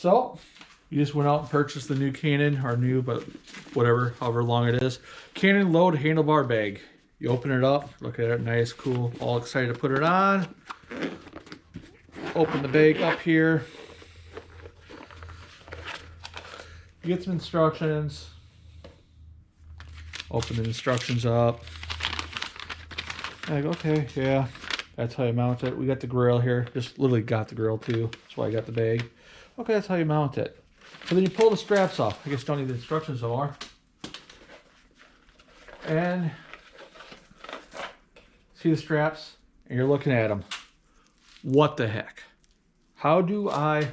So you just went out and purchased the new Canyon, or new, but whatever, however long it is. Canyon Load Handlebar Bag. You open it up, look at it, nice, cool, all excited to put it on. Open the bag up here. You get some instructions. Open the instructions up. And I go, okay, yeah, that's how you mount it. We got the grill here. Just literally got the grill too. That's why I got the bag. Okay, that's how you mount it. So then you pull the straps off. I guess you don't need the instructions no more. And see the straps, and you're looking at them. What the heck? How do I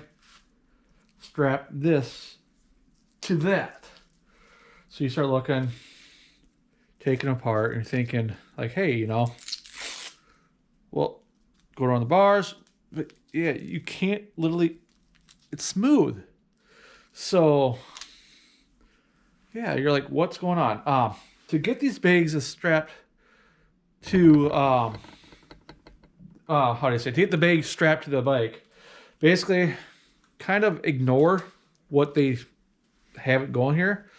strap this to that? So you start looking, taking apart, and you're thinking like, hey, you know, well, go around the bars, but yeah, you can't literally, it's smooth. So yeah, you're like, what's going on? To get these bags strapped to, how do you say, to get the bag strapped to the bike, basically kind of ignore what they have it going here.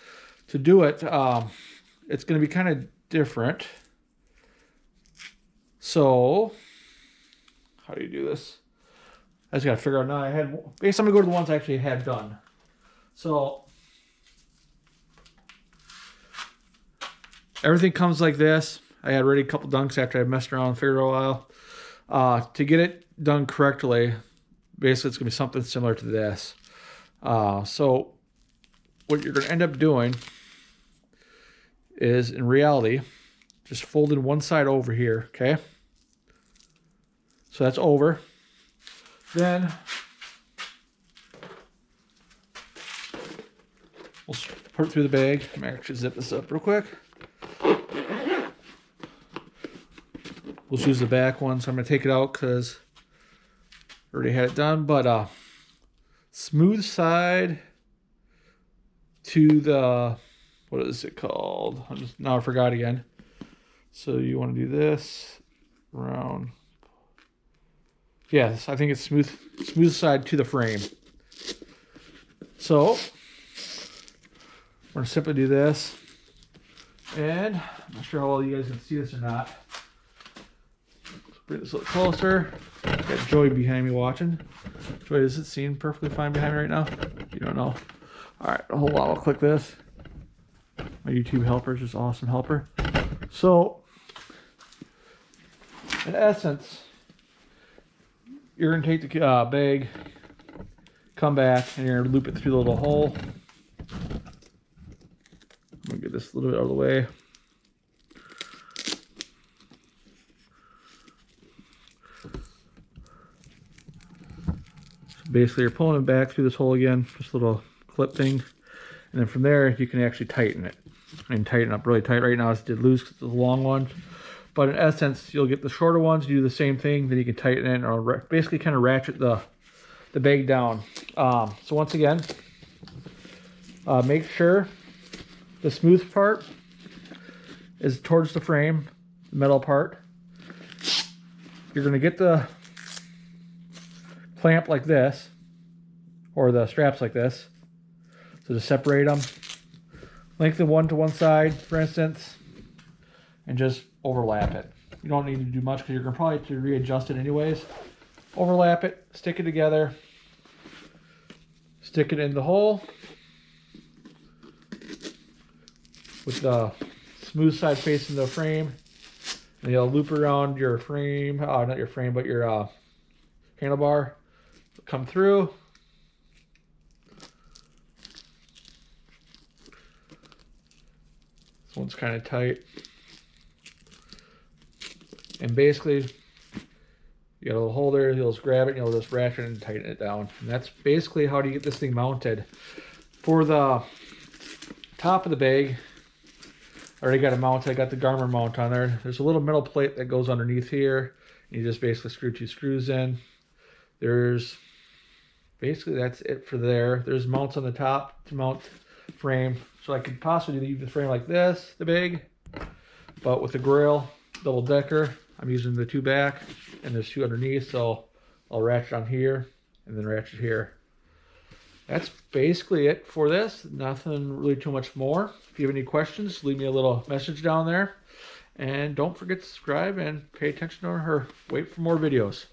To do it, it's going to be kind of different. So how do you do this? I just got to figure out now. Basically, I'm going to go to the ones I actually had done. So everything comes like this. I had already a couple dunks after I messed around and figured out a while. To get it done correctly, basically it's going to be something similar to this. So what you're going to end up doing is, in reality, just folding one side over here, okay? So that's over. Then we'll put it through the bag. I'm actually zip this up real quick. We'll choose the back one, so I'm going to take it out because I already had it done. But smooth side to the, what is it called? Now I forgot again. So you want to do this around. Yes, I think it's smooth side to the frame. So we're going to simply do this. And I'm not sure how well you guys can see this or not. Bring this a little closer. Got Joey behind me watching. Joey, is it seen perfectly fine behind me right now? You don't know. All right, hold on. I'll click this. My YouTube helper is just an awesome helper. So, in essence, you're going to take the bag, come back, and you're going to loop it through the little hole. I'm going to get this a little bit out of the way. Basically, you're pulling it back through this hole again, this little clip thing, and then from there you can actually tighten it. I mean, tighten up really tight. Right now it's loose because it's a long one, but in essence, you'll get the shorter ones. You do the same thing, then you can tighten it or basically kind of ratchet the bag down. So once again, make sure the smooth part is towards the frame, the metal part. You're going to get the clamp like this, or the straps like this. So just separate them, lengthen one to one side, for instance, and just overlap it. You don't need to do much because you're going to probably have to readjust it anyways. Overlap it, stick it together, stick it in the hole with the smooth side facing the frame, and you'll loop around your frame, not your frame, but your handlebar. Come through. This one's kind of tight. And basically, you got a little holder, you'll just grab it, and you'll just ratchet and tighten it down. And that's basically how do you get this thing mounted. For the top of the bag, I already got it mounted. I got the Garmin mount on there. There's a little metal plate that goes underneath here. You just basically screw 2 screws in. There's basically, that's it for there. There's mounts on the top to mount frame. So I could possibly leave the frame like this, the bag, but with the grill, double decker, I'm using the 2 back and there's 2 underneath. So I'll ratchet on here and then ratchet here. that's basically it for this. Nothing really too much more. If you have any questions, leave me a little message down there. And don't forget to subscribe and pay attention to her. Wait for more videos.